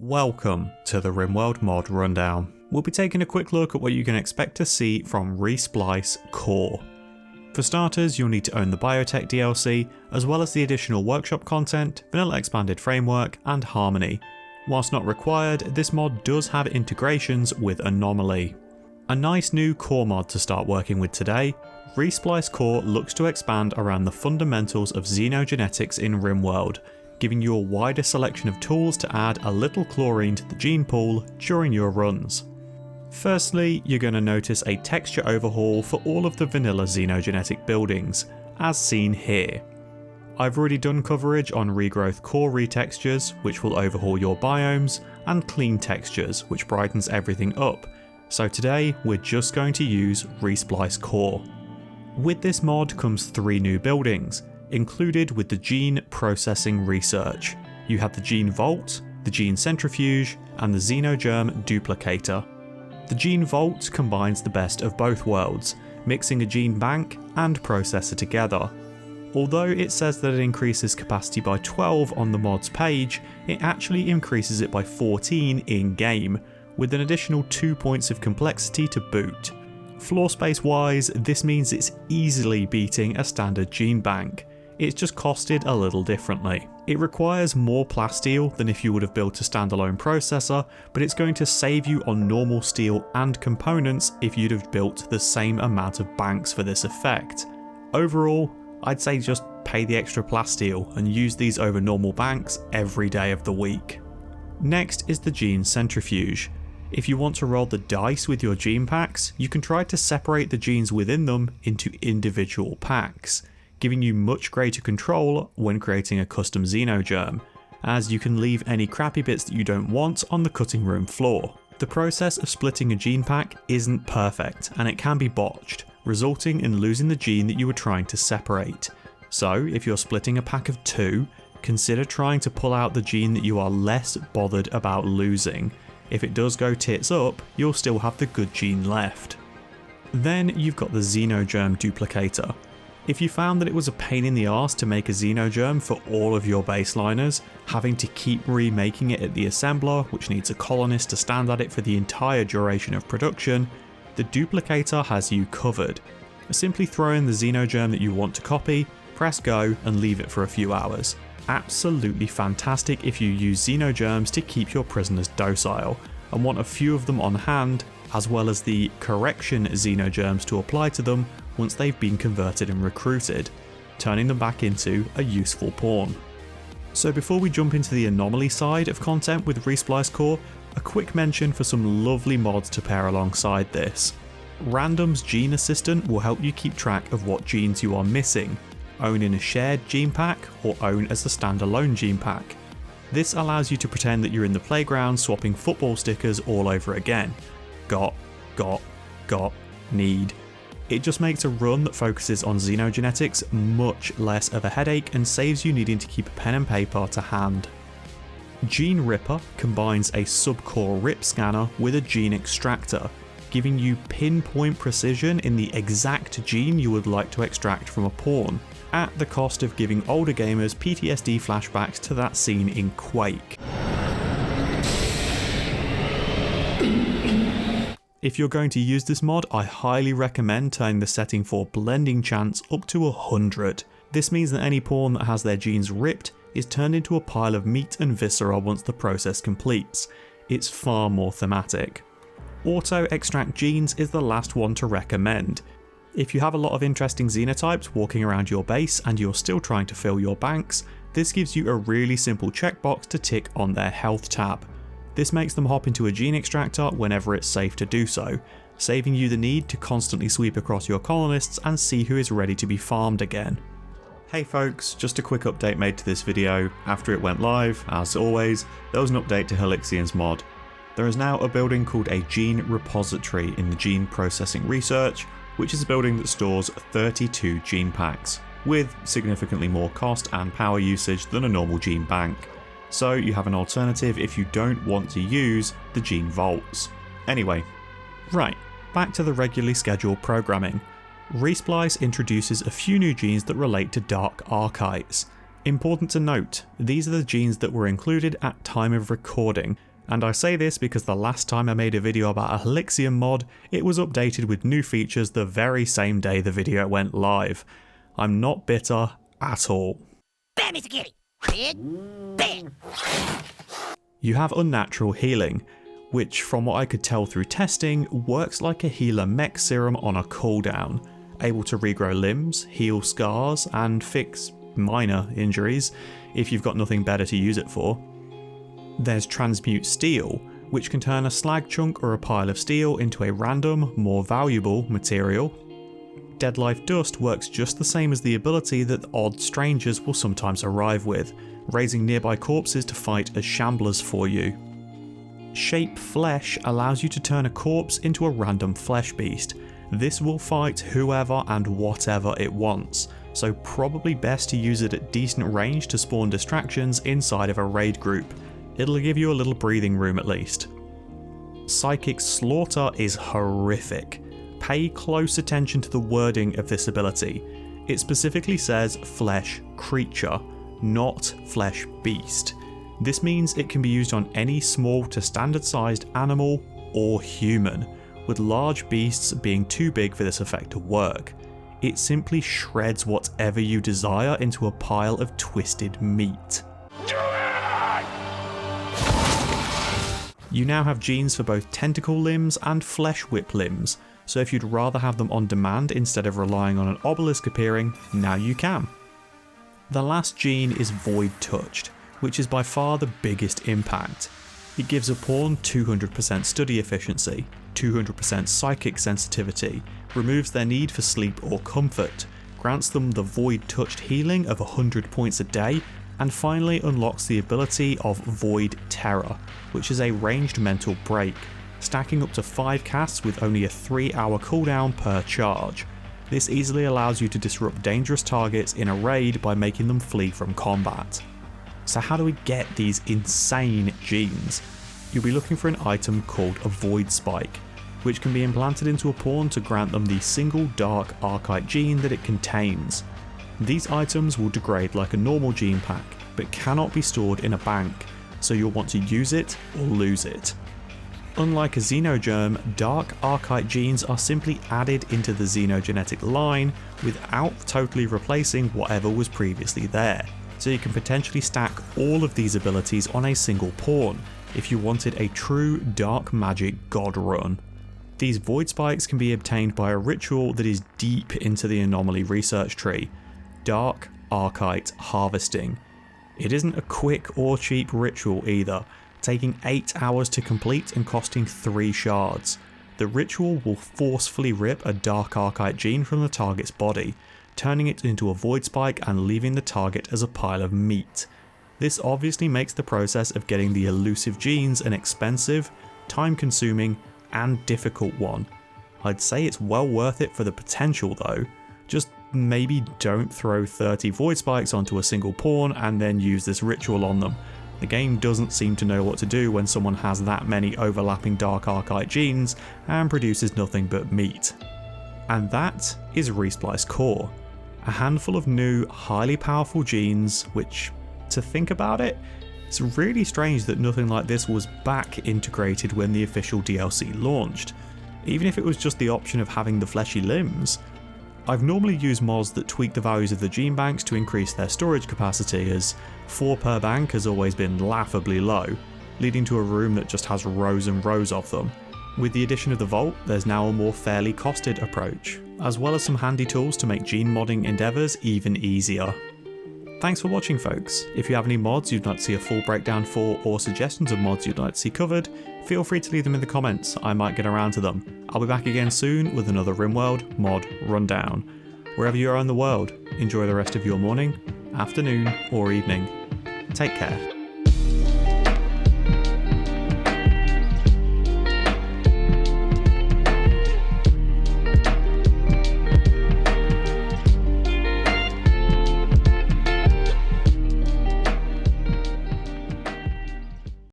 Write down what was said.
Welcome to the Rimworld mod rundown. We'll be taking a quick look at what you can expect to see from ReSplice Core. For starters, you'll need to own the Biotech DLC, as well as the additional workshop content, vanilla expanded framework, and harmony. Whilst not required, this mod does have integrations with Anomaly. A nice new core mod to start working with today, ReSplice Core looks to expand around the fundamentals of xenogenetics in Rimworld, giving you a wider selection of tools to add a little chlorine to the gene pool during your runs. Firstly, you're going to notice a texture overhaul for all of the vanilla xenogenetic buildings, as seen here. I've already done coverage on regrowth core retextures, which will overhaul your biomes, and clean textures, which brightens everything up, so today we're just going to use ReSplice Core. With this mod comes 3 new buildings, included with the gene processing research. You have the gene vault, the gene centrifuge, and the xenogerm duplicator. The gene vault combines the best of both worlds, mixing a gene bank and processor together. Although it says that it increases capacity by 12 on the mod's page, it actually increases it by 14 in-game, with an additional 2 points of complexity to boot. Floor space wise, this means it's easily beating a standard gene bank. It's just costed a little differently. It requires more plasteel than if you would have built a standalone processor, but it's going to save you on normal steel and components if you'd have built the same amount of banks for this effect. Overall, I'd say just pay the extra plasteel and use these over normal banks every day of the week. Next is the gene centrifuge. If you want to roll the dice with your gene packs, you can try to separate the genes within them into individual packs, giving you much greater control when creating a custom xenogerm, as you can leave any crappy bits that you don't want on the cutting room floor. The process of splitting a gene pack isn't perfect, and it can be botched, resulting in losing the gene that you were trying to separate. So if you're splitting a pack of 2, consider trying to pull out the gene that you are less bothered about losing. If it does go tits up, you'll still have the good gene left. Then you've got the xenogerm duplicator. If you found that it was a pain in the arse to make a xenogerm for all of your baseliners, having to keep remaking it at the assembler, which needs a colonist to stand at it for the entire duration of production, the duplicator has you covered. Simply throw in the xenogerm that you want to copy, press go, and leave it for a few hours. Absolutely fantastic if you use xenogerms to keep your prisoners docile, and want a few of them on hand, as well as the correction xenogerms to apply to them once they've been converted and recruited, turning them back into a useful pawn. So before we jump into the anomaly side of content with ReSplice Core, a quick mention for some lovely mods to pair alongside this. Random's Gene Assistant will help you keep track of what genes you are missing, own in a shared gene pack or own as a standalone gene pack. This allows you to pretend that you're in the playground swapping football stickers all over again. Got, need. It just makes a run that focuses on xenogenetics much less of a headache and saves you needing to keep a pen and paper to hand. Gene Ripper combines a subcore rip scanner with a gene extractor, giving you pinpoint precision in the exact gene you would like to extract from a pawn, at the cost of giving older gamers PTSD flashbacks to that scene in Quake. If you're going to use this mod, I highly recommend turning the setting for blending chance up to 100. This means that any pawn that has their genes ripped is turned into a pile of meat and viscera once the process completes. It's far more thematic. Auto extract genes is the last one to recommend. If you have a lot of interesting xenotypes walking around your base and you're still trying to fill your banks, this gives you a really simple checkbox to tick on their health tab. This makes them hop into a gene extractor whenever it's safe to do so, saving you the need to constantly sweep across your colonists and see who is ready to be farmed again. Hey folks, just a quick update made to this video. After it went live, as always, there was an update to Helixian's mod. There is now a building called a gene repository in the gene processing research, which is a building that stores 32 gene packs, with significantly more cost and power usage than a normal gene bank. So you have an alternative if you don't want to use the gene vaults. Anyway, right, back to the regularly scheduled programming. ReSplice introduces a few new genes that relate to dark archites. Important to note, these are the genes that were included at time of recording, and I say this because the last time I made a video about a Helixium mod, it was updated with new features the very same day the video went live. I'm not bitter at all. Bad, Mr. Kitty. Big, bad. You have unnatural healing, which from what I could tell through testing, works like a healer mech serum on a cooldown, able to regrow limbs, heal scars, and fix minor injuries if you've got nothing better to use it for. There's Transmute Steel, which can turn a slag chunk or a pile of steel into a random, more valuable material. Deadlife Dust works just the same as the ability that odd strangers will sometimes arrive with, raising nearby corpses to fight as shamblers for you. Shape Flesh allows you to turn a corpse into a random flesh beast. This will fight whoever and whatever it wants, so probably best to use it at decent range to spawn distractions inside of a raid group. It'll give you a little breathing room at least. Psychic Slaughter is horrific. Pay close attention to the wording of this ability. It specifically says flesh creature, not flesh beast. This means it can be used on any small to standard sized animal or human, with large beasts being too big for this effect to work. It simply shreds whatever you desire into a pile of twisted meat. You now have genes for both tentacle limbs and flesh whip limbs, so if you'd rather have them on demand instead of relying on an obelisk appearing, now you can. The last gene is Void Touched, which is by far the biggest impact. It gives a pawn 200% study efficiency, 200% psychic sensitivity, removes their need for sleep or comfort, grants them the Void Touched healing of 100 points a day, and finally unlocks the ability of Void Terror, which is a ranged mental break, stacking up to 5 casts with only a 3-hour cooldown per charge. This easily allows you to disrupt dangerous targets in a raid by making them flee from combat. So how do we get these insane genes? You'll be looking for an item called a Void Spike, which can be implanted into a pawn to grant them the single dark archetype gene that it contains. These items will degrade like a normal gene pack, but cannot be stored in a bank, so you'll want to use it or lose it. Unlike a Xenogerm, dark archetype genes are simply added into the xenogenetic line without totally replacing whatever was previously there, so you can potentially stack all of these abilities on a single pawn if you wanted a true dark magic god run. These Void Spikes can be obtained by a ritual that is deep into the anomaly research tree, Dark Archetype Harvesting. It isn't a quick or cheap ritual either, taking 8 hours to complete and costing 3 shards. The ritual will forcefully rip a dark archetype gene from the target's body, turning it into a Void Spike and leaving the target as a pile of meat. This obviously makes the process of getting the elusive genes an expensive, time-consuming, and difficult one. I'd say it's well worth it for the potential though. Just maybe don't throw 30 Void Spikes onto a single pawn and then use this ritual on them. The game doesn't seem to know what to do when someone has that many overlapping dark archetype genes and produces nothing but meat. And that is ReSplice Core. A handful of new, highly powerful genes which, to think about it, it's really strange that nothing like this was back integrated when the official DLC launched, even if it was just the option of having the fleshy limbs. I've normally used mods that tweak the values of the gene banks to increase their storage capacity, as 4 per bank has always been laughably low, leading to a room that just has rows and rows of them. With the addition of the vault, there's now a more fairly costed approach, as well as some handy tools to make gene modding endeavours even easier. Thanks for watching folks. If you have any mods you'd like to see a full breakdown for, or suggestions of mods you'd like to see covered, feel free to leave them in the comments, I might get around to them. I'll be back again soon with another Rimworld mod rundown. Wherever you are in the world, enjoy the rest of your morning, afternoon or evening. Take care.